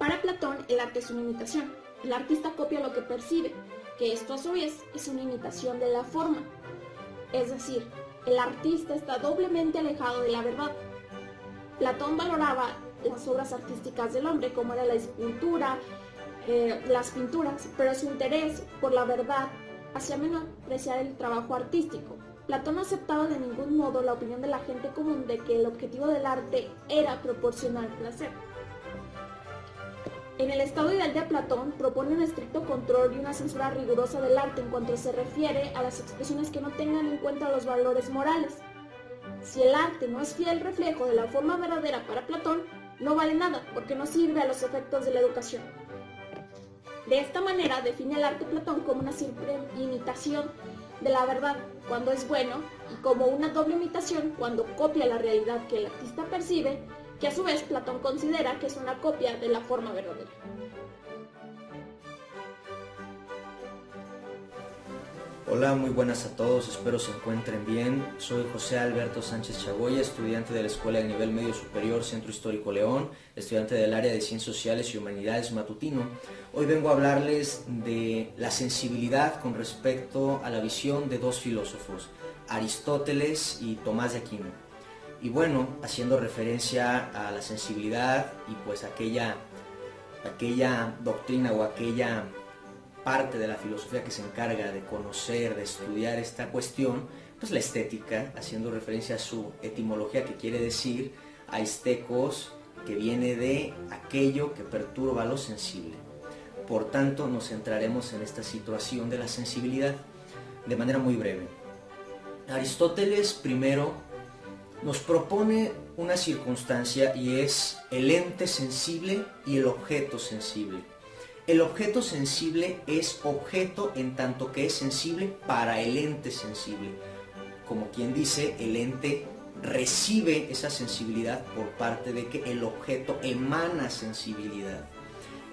Para Platón, el arte es una imitación. El artista copia lo que percibe, que esto a su vez es una imitación de la forma. Es decir, el artista está doblemente alejado de la verdad. Platón valoraba las obras artísticas del hombre, como era la escultura, las pinturas, pero su interés por la verdad hacía menospreciar el trabajo artístico. Platón no aceptaba de ningún modo la opinión de la gente común de que el objetivo del arte era proporcionar placer. En el estado ideal de Platón propone un estricto control y una censura rigurosa del arte en cuanto se refiere a las expresiones que no tengan en cuenta los valores morales. Si el arte no es fiel reflejo de la forma verdadera para Platón, no vale nada porque no sirve a los efectos de la educación. De esta manera define el arte Platón como una simple imitación de la verdad cuando es bueno y como una doble imitación cuando copia la realidad que el artista percibe, que a su vez Platón considera que es una copia de la forma verdadera. Hola, muy buenas a todos, espero se encuentren bien. Soy José Alberto Sánchez Chagoya, estudiante de la Escuela de Nivel Medio Superior Centro Histórico León, estudiante del área de Ciencias Sociales y Humanidades matutino. Hoy vengo a hablarles de la sensibilidad con respecto a la visión de dos filósofos, Aristóteles y Tomás de Aquino. Y bueno, haciendo referencia a la sensibilidad y pues aquella doctrina o aquella parte de la filosofía que se encarga de conocer, de estudiar esta cuestión, pues la estética, haciendo referencia a su etimología que quiere decir aistecos, que viene de aquello que perturba lo sensible. Por tanto, nos centraremos en esta situación de la sensibilidad de manera muy breve. Aristóteles primero nos propone una circunstancia y es el ente sensible y el objeto sensible. El objeto sensible es objeto en tanto que es sensible para el ente sensible. Como quien dice, el ente recibe esa sensibilidad por parte de que el objeto emana sensibilidad.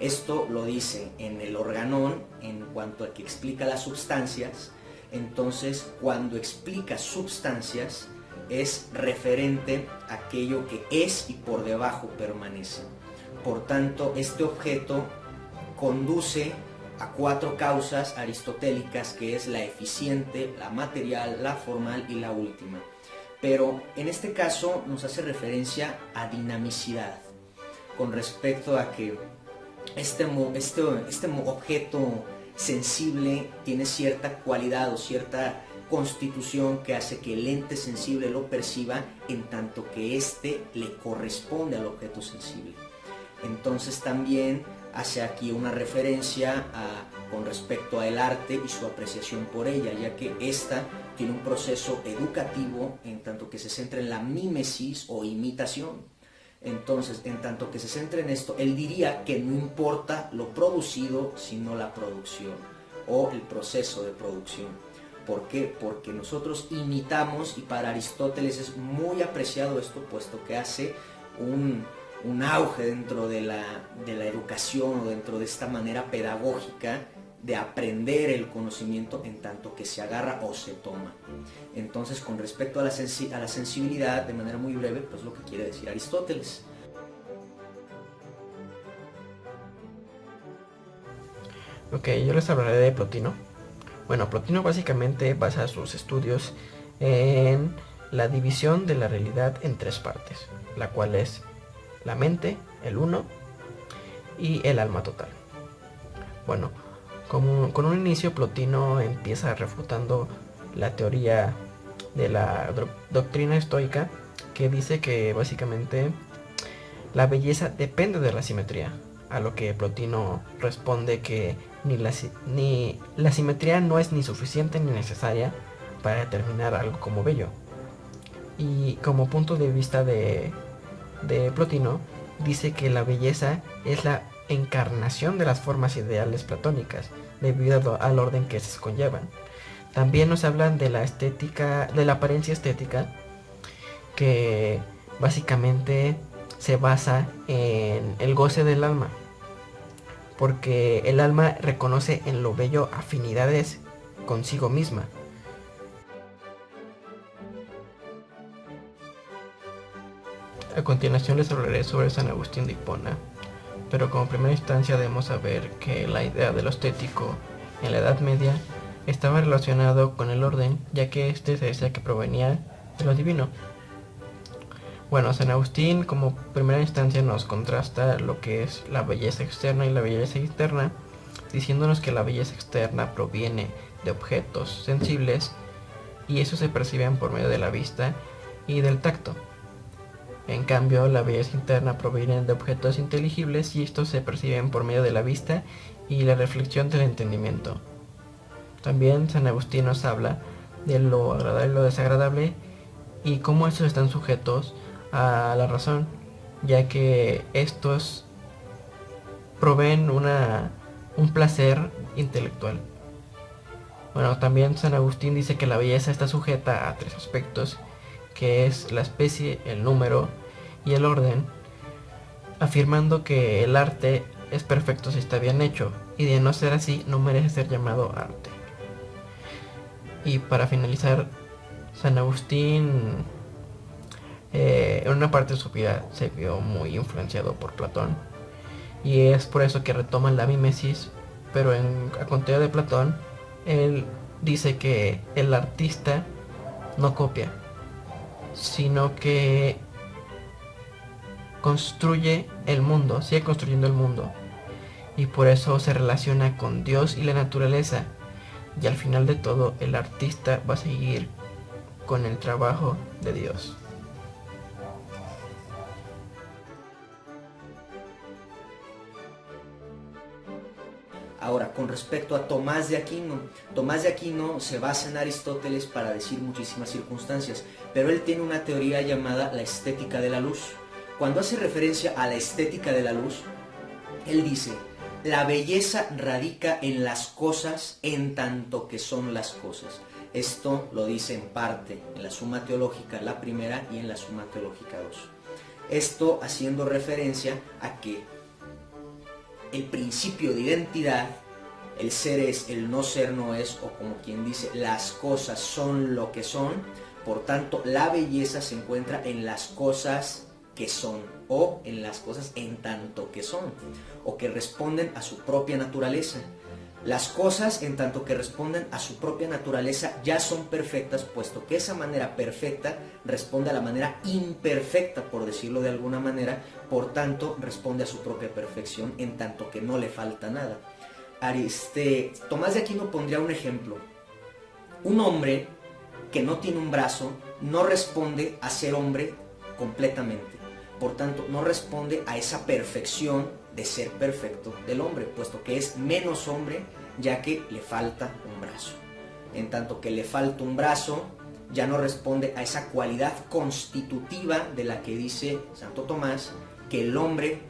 Esto lo dice en el Organón en cuanto a que explica las substancias. Entonces, cuando explica substancias, es referente a aquello que es y por debajo permanece. Por tanto, este objeto conduce a cuatro causas aristotélicas, que es la eficiente, la material, la formal y la última. Pero en este caso nos hace referencia a dinamicidad, con respecto a que este objeto sensible tiene cierta cualidad o cierta constitución que hace que el ente sensible lo perciba en tanto que éste le corresponde al objeto sensible. Entonces también hace aquí una referencia con respecto al arte y su apreciación por ella, ya que ésta tiene un proceso educativo en tanto que se centra en la mímesis o imitación. Entonces, en tanto que se centra en esto, él diría que no importa lo producido, sino la producción o el proceso de producción. ¿Por qué? Porque nosotros imitamos, y para Aristóteles es muy apreciado esto, puesto que hace un auge dentro de la educación o dentro de esta manera pedagógica de aprender el conocimiento en tanto que se agarra o se toma. Entonces, con respecto a la sensibilidad, de manera muy breve, pues lo que quiere decir Aristóteles. Ok, yo les hablaré de Plotino. Bueno, Plotino básicamente basa sus estudios en la división de la realidad en tres partes, la cual es la mente, el uno y el alma total. Bueno, con un inicio Plotino empieza refutando la teoría de la doctrina estoica, que dice que básicamente la belleza depende de la simetría, a lo que Plotino responde que ni la simetría no es ni suficiente ni necesaria para determinar algo como bello. Y como punto de vista de Plotino, dice que la belleza es la encarnación de las formas ideales platónicas, debido al orden que se conllevan. También nos hablan de la estética, de la apariencia estética, que básicamente se basa en el goce del alma, porque el alma reconoce en lo bello afinidades consigo misma. A continuación les hablaré sobre San Agustín de Hipona. pero como primera instancia debemos saber que la idea de lo estético en la Edad Media estaba relacionado con el orden, ya que este se decía que provenía de lo divino. Bueno, San Agustín como primera instancia nos contrasta lo que es la belleza externa y la belleza interna, diciéndonos que la belleza externa proviene de objetos sensibles y eso se perciben por medio de la vista y del tacto. En cambio, la belleza interna proviene de objetos inteligibles y estos se perciben por medio de la vista y la reflexión del entendimiento. También San Agustín nos habla de lo agradable y lo desagradable y cómo estos están sujetos a la razón, ya que estos proveen un placer intelectual. Bueno, también San Agustín dice que la belleza está sujeta a 3 aspectos, que es la especie, el número y el orden, afirmando que el arte es perfecto si está bien hecho, y de no ser así no merece ser llamado arte. Y para finalizar, San Agustín en una parte de su vida se vio muy influenciado por Platón, y es por eso que retoma la mimesis, pero a contrario de Platón, él dice que el artista no copia, sino que construye el mundo, sigue construyendo el mundo, y por eso se relaciona con Dios y la naturaleza, y al final de todo el artista va a seguir con el trabajo de Dios. Ahora, con respecto a Tomás de Aquino se basa en Aristóteles para decir muchísimas circunstancias, pero él tiene una teoría llamada la estética de la luz. Cuando hace referencia a la estética de la luz, él dice: la belleza radica en las cosas en tanto que son las cosas. Esto lo dice en parte en la Suma Teológica, la primera, y en la Suma Teológica 2. Esto haciendo referencia a que el principio de identidad, el ser es, el no ser no es, o como quien dice, las cosas son lo que son. Por tanto, la belleza se encuentra en las cosas que son, o en las cosas en tanto que son, o que responden a su propia naturaleza. Las cosas, en tanto que responden a su propia naturaleza, ya son perfectas, puesto que esa manera perfecta responde a la manera imperfecta, por decirlo de alguna manera. Por tanto, responde a su propia perfección, en tanto que no le falta nada. Tomás de Aquino pondría un ejemplo. Un hombre que no tiene un brazo no responde a ser hombre completamente. Por tanto, no responde a esa perfección de ser perfecto del hombre, puesto que es menos hombre, ya que le falta un brazo. En tanto que le falta un brazo, ya no responde a esa cualidad constitutiva de la que dice Santo Tomás, que el hombre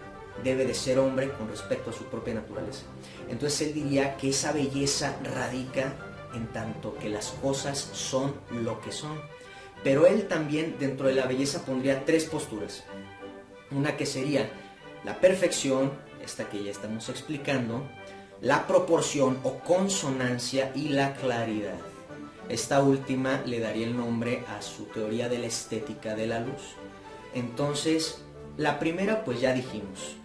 debe de ser hombre con respecto a su propia naturaleza. Entonces él diría que esa belleza radica en tanto que las cosas son lo que son. Pero él también dentro de la belleza pondría 3 posturas. Una que sería la perfección, esta que ya estamos explicando, la proporción o consonancia y la claridad. Esta última le daría el nombre a su teoría de la estética de la luz. Entonces, la primera, pues ya dijimos,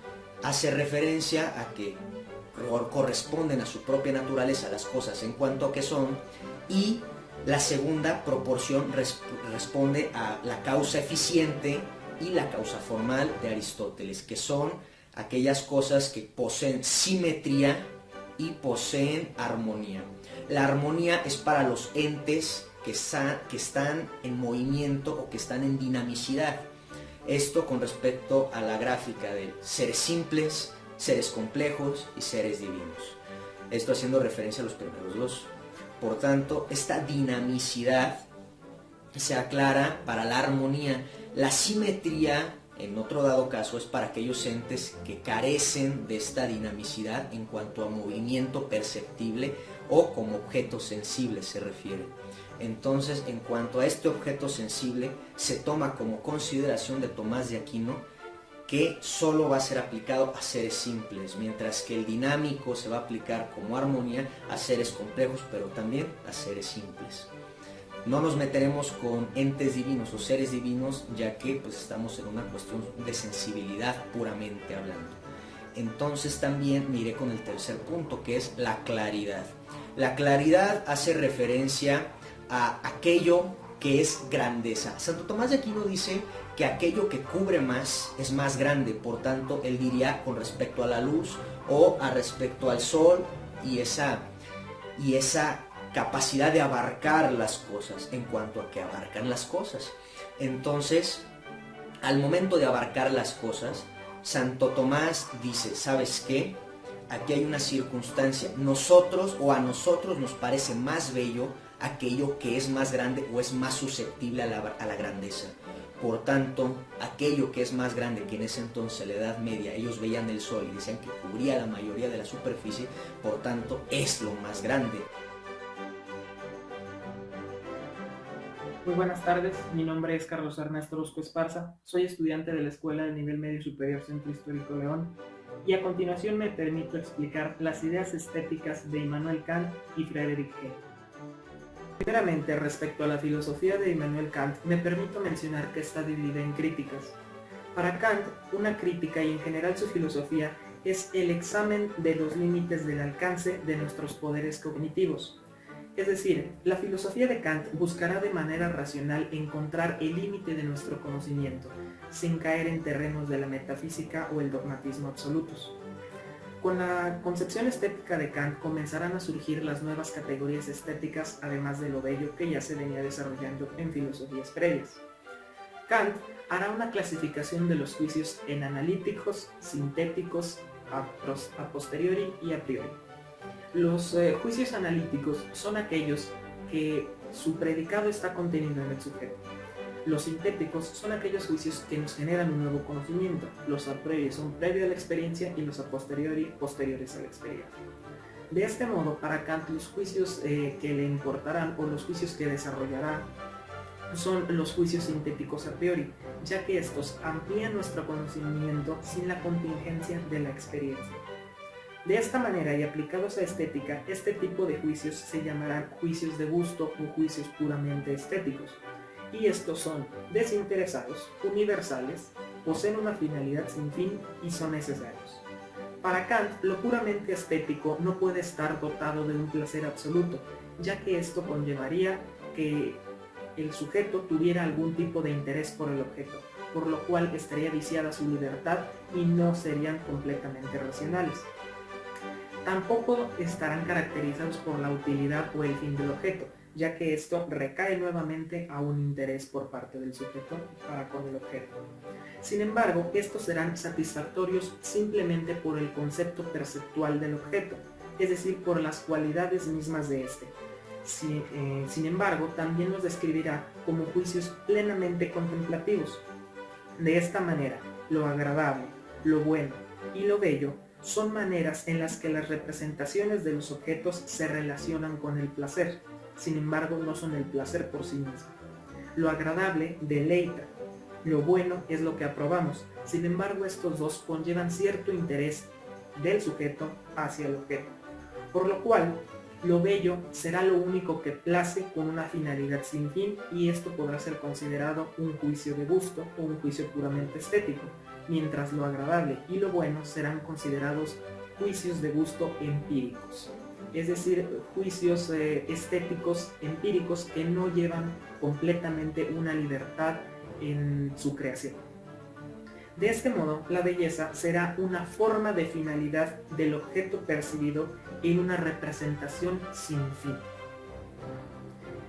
hace referencia a que corresponden a su propia naturaleza las cosas en cuanto a que son, y la segunda proporción responde a la causa eficiente y la causa formal de Aristóteles, que son aquellas cosas que poseen simetría y poseen armonía. La armonía es para los entes que están en movimiento o que están en dinamicidad. Esto con respecto a la gráfica de seres simples, seres complejos y seres divinos. Esto haciendo referencia a los primeros 2. Por tanto, esta dinamicidad se aclara para la armonía. La simetría, en otro dado caso, es para aquellos entes que carecen de esta dinamicidad en cuanto a movimiento perceptible o como objeto sensible se refiere. Entonces, en cuanto a este objeto sensible, se toma como consideración de Tomás de Aquino que solo va a ser aplicado a seres simples, mientras que el dinámico se va a aplicar como armonía a seres complejos, pero también a seres simples. No nos meteremos con entes divinos o seres divinos, ya que pues estamos en una cuestión de sensibilidad puramente hablando. entonces también me iré con el tercer punto, que es la claridad. La claridad hace referencia a aquello que es grandeza. Santo Tomás de Aquino dice que aquello que cubre más es más grande, por tanto él diría con respecto a la luz o a respecto al sol y esa capacidad de abarcar las cosas en cuanto a que abarcan las cosas. Entonces, al momento de abarcar las cosas, Santo Tomás dice, ¿sabes qué? Aquí hay una circunstancia. A nosotros nos parece más bello aquello que es más grande o es más susceptible a la grandeza. Por tanto, aquello que es más grande, que en ese entonces, en la Edad Media, ellos veían el sol y decían que cubría la mayoría de la superficie, por tanto, es lo más grande. Muy buenas tardes, mi nombre es Carlos Ernesto Orozco Esparza, soy estudiante de la Escuela de Nivel Medio Superior Centro Histórico León y a continuación me permito explicar las ideas estéticas de Immanuel Kant y Friedrich Hegel. Primeramente, respecto a la filosofía de Immanuel Kant, me permito mencionar que está dividida en críticas. Para Kant, una crítica y en general su filosofía es el examen de los límites del alcance de nuestros poderes cognitivos. Es decir, la filosofía de Kant buscará de manera racional encontrar el límite de nuestro conocimiento, sin caer en terrenos de la metafísica o el dogmatismo absolutos. Con la concepción estética de Kant comenzarán a surgir las nuevas categorías estéticas, además de lo bello que ya se venía desarrollando en filosofías previas. Kant hará una clasificación de los juicios en analíticos, sintéticos, a posteriori y a priori. Los juicios analíticos son aquellos que su predicado está contenido en el sujeto. Los sintéticos son aquellos juicios que nos generan un nuevo conocimiento. Los a priori son previos a la experiencia y los a posteriori posteriores a la experiencia. De este modo, para Kant, los juicios que le importarán o los juicios que desarrollará son los juicios sintéticos a priori, ya que estos amplían nuestro conocimiento sin la contingencia de la experiencia. De esta manera y aplicados a estética, este tipo de juicios se llamarán juicios de gusto o juicios puramente estéticos. Y estos son desinteresados, universales, poseen una finalidad sin fin y son necesarios. Para Kant, lo puramente estético no puede estar dotado de un placer absoluto, ya que esto conllevaría que el sujeto tuviera algún tipo de interés por el objeto, por lo cual estaría viciada su libertad y no serían completamente racionales. Tampoco estarán caracterizados por la utilidad o el fin del objeto, ya que esto recae nuevamente a un interés por parte del sujeto para con el objeto. Sin embargo, estos serán satisfactorios simplemente por el concepto perceptual del objeto, es decir, por las cualidades mismas de este. Sin embargo, también los describirá como juicios plenamente contemplativos. De esta manera, lo agradable, lo bueno y lo bello son maneras en las que las representaciones de los objetos se relacionan con el placer. Sin embargo, no son el placer por sí mismo. Lo agradable deleita, lo bueno es lo que aprobamos. Sin embargo, estos dos conllevan cierto interés del sujeto hacia el objeto, por lo cual lo bello será lo único que place con una finalidad sin fin y esto podrá ser considerado un juicio de gusto o un juicio puramente estético, mientras lo agradable y lo bueno serán considerados juicios de gusto empíricos. Es decir, juicios estéticos empíricos que no llevan completamente una libertad en su creación. De este modo, la belleza será una forma de finalidad del objeto percibido en una representación sin fin.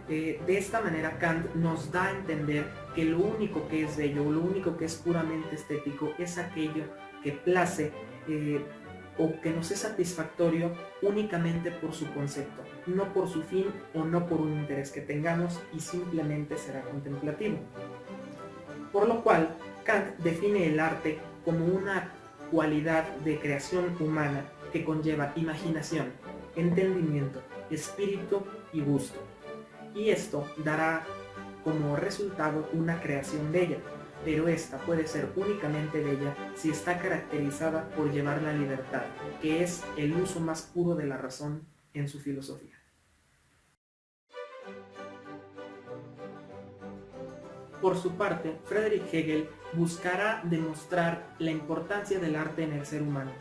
De esta manera, Kant nos da a entender que lo único que es bello, o lo único que es puramente estético, es aquello que place o que nos es satisfactorio únicamente por su concepto, no por su fin o no por un interés que tengamos y simplemente será contemplativo. Por lo cual, Kant define el arte como una cualidad de creación humana que conlleva imaginación, entendimiento, espíritu y gusto. Y esto dará como resultado una creación bella, pero esta puede ser únicamente bella si está caracterizada por llevar la libertad, que es el uso más puro de la razón en su filosofía. Por su parte, Friedrich Hegel buscará demostrar la importancia del arte en el ser humano,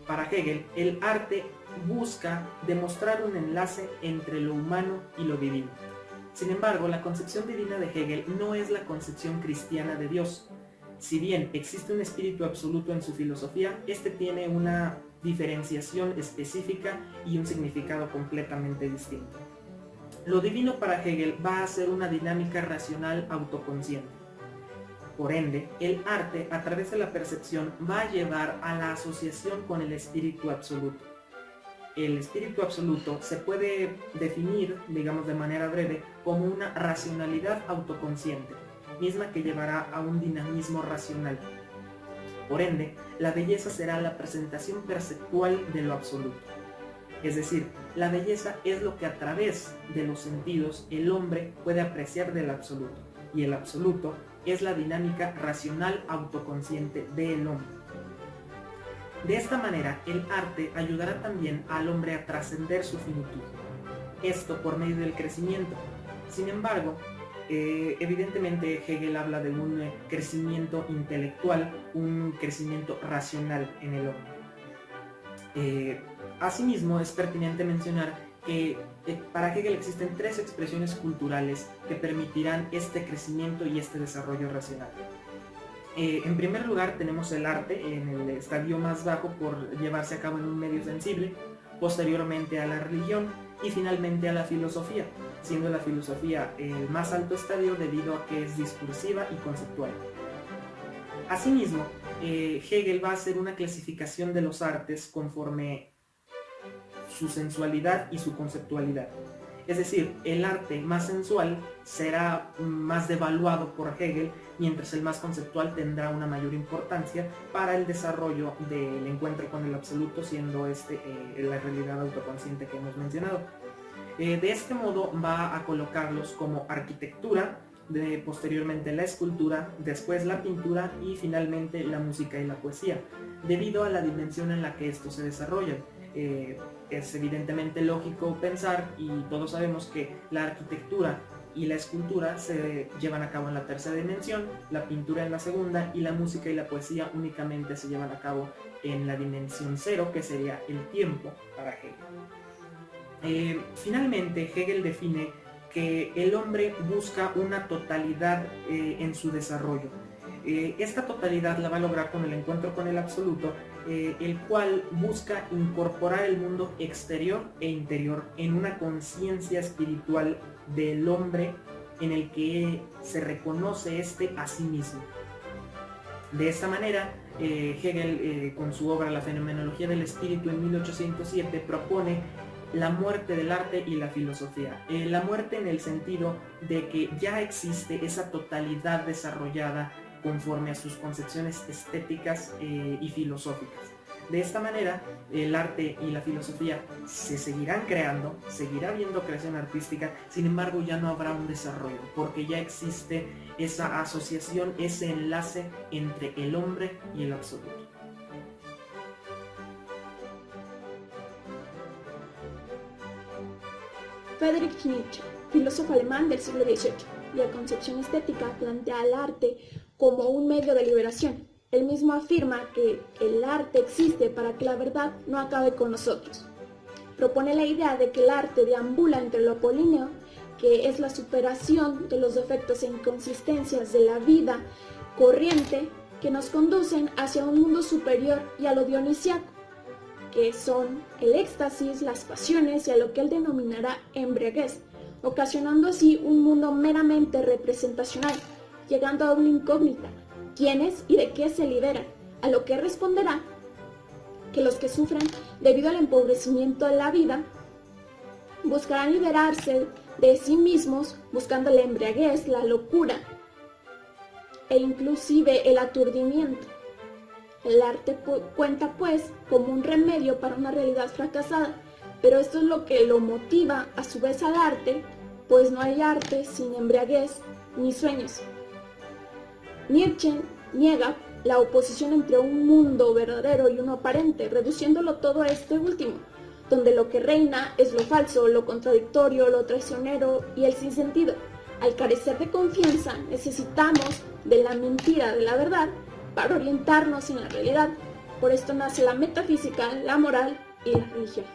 para Hegel, el arte busca demostrar un enlace entre lo humano y lo divino. Sin embargo, la concepción divina de Hegel no es la concepción cristiana de Dios. Si bien existe un espíritu absoluto en su filosofía, este tiene una diferenciación específica y un significado completamente distinto. Lo divino para Hegel va a ser una dinámica racional autoconsciente. Por ende, el arte, a través de la percepción, va a llevar a la asociación con el espíritu absoluto. El espíritu absoluto se puede definir, digamos de manera breve, como una racionalidad autoconsciente, misma que llevará a un dinamismo racional. Por ende, la belleza será la presentación perceptual de lo absoluto. Es decir, la belleza es lo que a través de los sentidos el hombre puede apreciar del absoluto, y el absoluto es la dinámica racional autoconsciente del hombre. De esta manera, el arte ayudará también al hombre a trascender su finitud, esto por medio del crecimiento. Sin embargo, evidentemente Hegel habla de un crecimiento intelectual, un crecimiento racional en el hombre. Asimismo, es pertinente mencionar que para Hegel existen tres expresiones culturales que permitirán este crecimiento y este desarrollo racional. En primer lugar tenemos el arte en el estadio más bajo por llevarse a cabo en un medio sensible, posteriormente a la religión y finalmente a la filosofía, siendo la filosofía el más alto estadio debido a que es discursiva y conceptual. Asimismo, Hegel va a hacer una clasificación de los artes conforme su sensualidad y su conceptualidad. Es decir, el arte más sensual será más devaluado por Hegel, mientras el más conceptual tendrá una mayor importancia para el desarrollo del encuentro con el absoluto, siendo la realidad autoconsciente que hemos mencionado. De este modo va a colocarlos como arquitectura, posteriormente la escultura, después la pintura y finalmente la música y la poesía, debido a la dimensión en la que estos se desarrollan. Es evidentemente lógico pensar, y todos sabemos que la arquitectura y la escultura se llevan a cabo en la tercera dimensión, la pintura en la segunda y la música y la poesía únicamente se llevan a cabo en la dimensión cero, que sería el tiempo para Hegel. Finalmente, Hegel define que el hombre busca una totalidad en su desarrollo. Esta totalidad la va a lograr con el encuentro con el absoluto, el cual busca incorporar el mundo exterior e interior en una conciencia espiritual del hombre en el que se reconoce a sí mismo. De esta manera, Hegel, con su obra La fenomenología del espíritu en 1807, propone la muerte del arte y la filosofía. La muerte en el sentido de que ya existe esa totalidad desarrollada conforme a sus concepciones estéticas y filosóficas. De esta manera, el arte y la filosofía se seguirán creando, seguirá habiendo creación artística, sin embargo ya no habrá un desarrollo, porque ya existe esa asociación, ese enlace entre el hombre y el absoluto. Friedrich Nietzsche, filósofo alemán del siglo XVIII, y la concepción estética plantea al arte como un medio de liberación. Él mismo afirma que el arte existe para que la verdad no acabe con nosotros. Propone la idea de que el arte deambula entre lo apolíneo, que es la superación de los defectos e inconsistencias de la vida corriente que nos conducen hacia un mundo superior, y a lo dionisiaco, que son el éxtasis, las pasiones y a lo que él denominará embriaguez, ocasionando así un mundo meramente representacional, llegando a una incógnita: ¿quiénes y de qué se liberan? A lo que responderá que los que sufren debido al empobrecimiento de la vida buscarán liberarse de sí mismos, buscando la embriaguez, la locura e inclusive el aturdimiento. El arte cuenta pues como un remedio para una realidad fracasada, pero esto es lo que lo motiva a su vez al arte, pues no hay arte sin embriaguez ni sueños. Nietzsche niega la oposición entre un mundo verdadero y uno aparente, reduciéndolo todo a este último, donde lo que reina es lo falso, lo contradictorio, lo traicionero y el sinsentido. Al carecer de confianza, necesitamos de la mentira, de la verdad, para orientarnos en la realidad. Por esto nace la metafísica, la moral y la religión.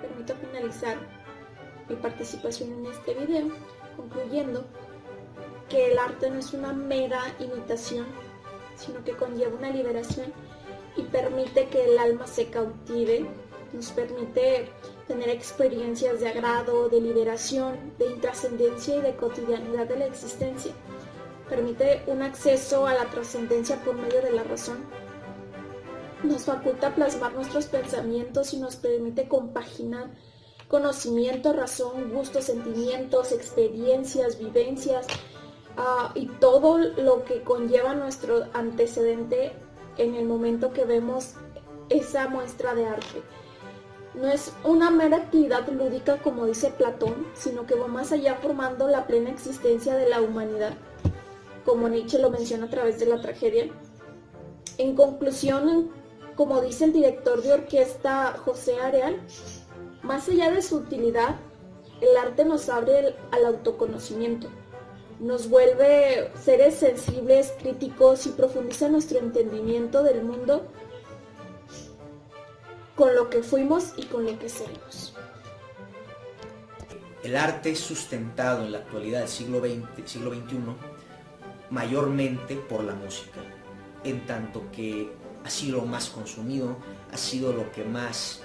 Permito finalizar mi participación en este video concluyendo que el arte no es una mera imitación, sino que conlleva una liberación y permite que el alma se cautive, nos permite tener experiencias de agrado, de liberación, de intrascendencia y de cotidianidad de la existencia. Permite un acceso a la trascendencia por medio de la razón. Nos faculta plasmar nuestros pensamientos y nos permite compaginar conocimiento, razón, gustos, sentimientos, experiencias, vivencias y todo lo que conlleva nuestro antecedente en el momento que vemos esa muestra de arte. No es una mera actividad lúdica como dice Platón, sino que va más allá formando la plena existencia de la humanidad, como Nietzsche lo menciona a través de la tragedia. En conclusión, como dice el director de orquesta José Areal, más allá de su utilidad, el arte nos abre al autoconocimiento, nos vuelve seres sensibles, críticos y profundiza nuestro entendimiento del mundo con lo que fuimos y con lo que seremos. El arte es sustentado en la actualidad del siglo XXI mayormente por la música, en tanto que ha sido lo más consumido, ha sido lo que más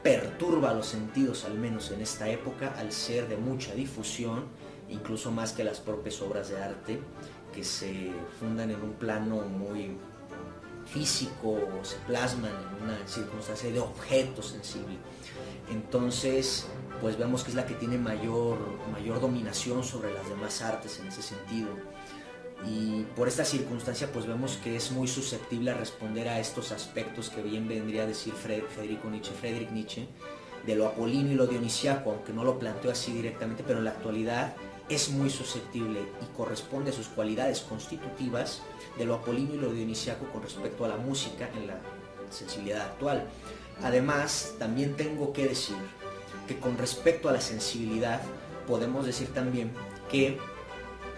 perturba los sentidos, al menos en esta época, al ser de mucha difusión, incluso más que las propias obras de arte, que se fundan en un plano muy físico o se plasman en una circunstancia de objeto sensible. Entonces, pues vemos que es la que tiene mayor dominación sobre las demás artes en ese sentido. Y por esta circunstancia pues vemos que es muy susceptible a responder a estos aspectos que bien vendría a decir Friedrich Nietzsche, de lo apolíneo y lo dionisiaco, aunque no lo planteó así directamente, pero en la actualidad es muy susceptible y corresponde a sus cualidades constitutivas de lo apolíneo y lo dionisiaco con respecto a la música en la sensibilidad actual. Además, también tengo que decir que con respecto a la sensibilidad podemos decir también que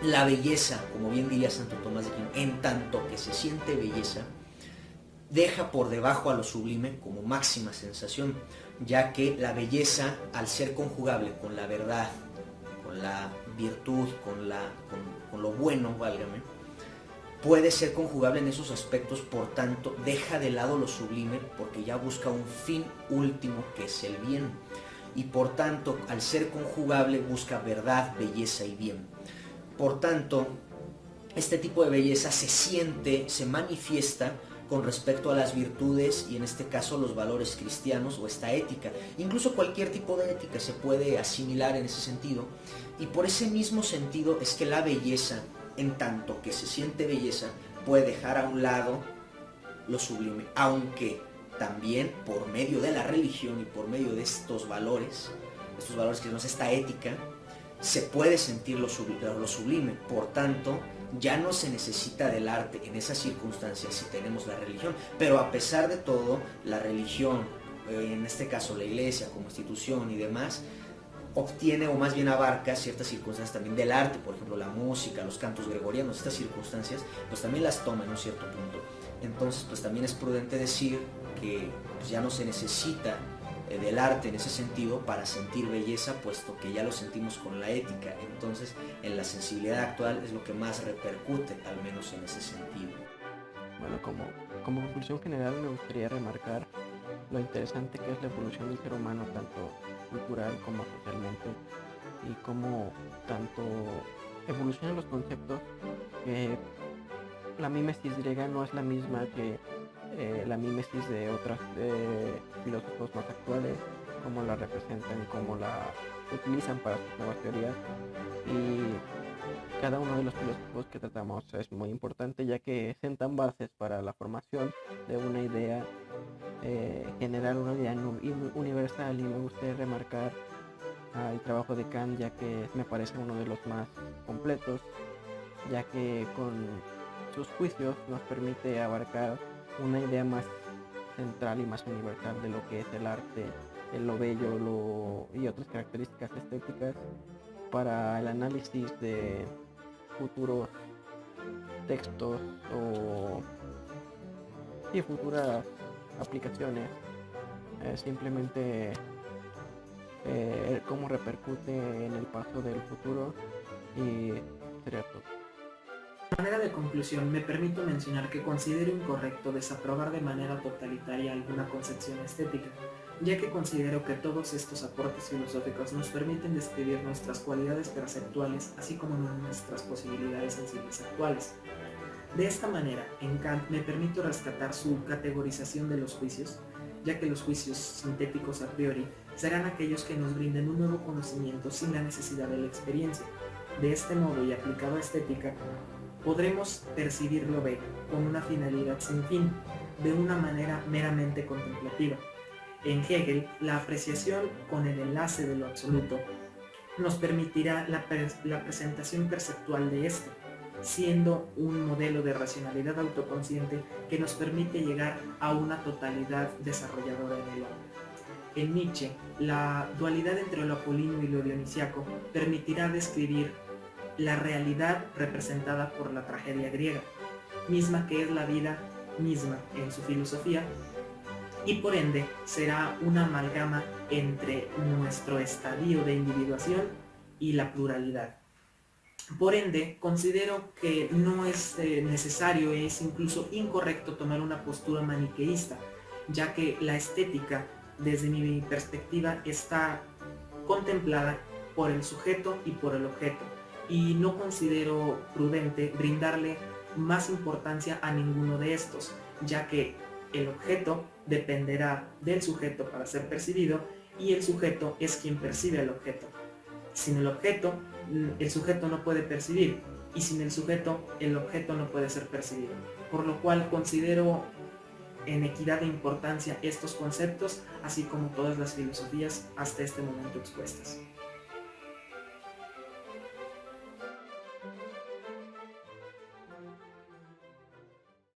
la belleza, como bien diría Santo Tomás de Aquino, en tanto que se siente belleza, deja por debajo a lo sublime como máxima sensación, ya que la belleza, al ser conjugable con la verdad, con la virtud, con lo bueno, válgame, puede ser conjugable en esos aspectos, por tanto, deja de lado lo sublime porque ya busca un fin último que es el bien. Y por tanto, al ser conjugable, busca verdad, belleza y bien. Por tanto, este tipo de belleza se siente, se manifiesta con respecto a las virtudes y en este caso los valores cristianos o esta ética. Incluso cualquier tipo de ética se puede asimilar en ese sentido. Y por ese mismo sentido es que la belleza, en tanto que se siente belleza, puede dejar a un lado lo sublime, aunque también por medio de la religión y por medio de estos valores que nos esta ética, se puede sentir lo sublime. Por tanto, ya no se necesita del arte en esas circunstancias si tenemos la religión. Pero a pesar de todo, la religión, en este caso la iglesia como institución y demás, obtiene o más bien abarca ciertas circunstancias también del arte, por ejemplo la música, los cantos gregorianos, estas circunstancias, pues también las toma en un cierto punto. Entonces, pues también es prudente decir que pues, ya no se necesita del arte en ese sentido para sentir belleza, puesto que ya lo sentimos con la ética. Entonces, en la sensibilidad actual es lo que más repercute, al menos en ese sentido. Bueno, como conclusión general me gustaría remarcar lo interesante que es la evolución del ser humano, tanto cultural como socialmente, y cómo tanto evolucionan los conceptos, que la mímesis griega no es la misma que la mímesis de otros filósofos más actuales, cómo la representan y cómo la utilizan para sus nuevas teorías. Y cada uno de los filósofos que tratamos es muy importante, ya que sentan bases para la formación de una idea general, una idea universal. Y me gustaría remarcar el trabajo de Kant, ya que me parece uno de los más completos, ya que con sus juicios nos permite abarcar una idea más central y más universal de lo que es el arte, lo bello y otras características estéticas para el análisis de futuros textos o futuras aplicaciones, simplemente cómo repercute en el paso del futuro y sería todo. De manera de conclusión, me permito mencionar que considero incorrecto desaprobar de manera totalitaria alguna concepción estética, ya que considero que todos estos aportes filosóficos nos permiten describir nuestras cualidades perceptuales, así como nuestras posibilidades sensibles actuales. De esta manera, en Kant me permito rescatar su categorización de los juicios, ya que los juicios sintéticos a priori serán aquellos que nos brinden un nuevo conocimiento sin la necesidad de la experiencia. De este modo, y aplicado a estética, podremos percibir lo bello con una finalidad sin fin, de una manera meramente contemplativa. En Hegel, la apreciación con el enlace de lo absoluto nos permitirá la presentación perceptual de este, siendo un modelo de racionalidad autoconsciente que nos permite llegar a una totalidad desarrolladora en el hombre. En Nietzsche, la dualidad entre lo apolíneo y lo dionisiaco permitirá describir la realidad representada por la tragedia griega, misma que es la vida misma en su filosofía, y por ende será una amalgama entre nuestro estadio de individuación y la pluralidad. Por ende, considero que no es necesario, es incluso incorrecto tomar una postura maniqueísta, ya que la estética, desde mi perspectiva, está contemplada por el sujeto y por el objeto, y no considero prudente brindarle más importancia a ninguno de estos, ya que el objeto dependerá del sujeto para ser percibido y el sujeto es quien percibe al objeto. Sin el objeto, el sujeto no puede percibir, y sin el sujeto, el objeto no puede ser percibido. Por lo cual considero en equidad de importancia estos conceptos, así como todas las filosofías hasta este momento expuestas.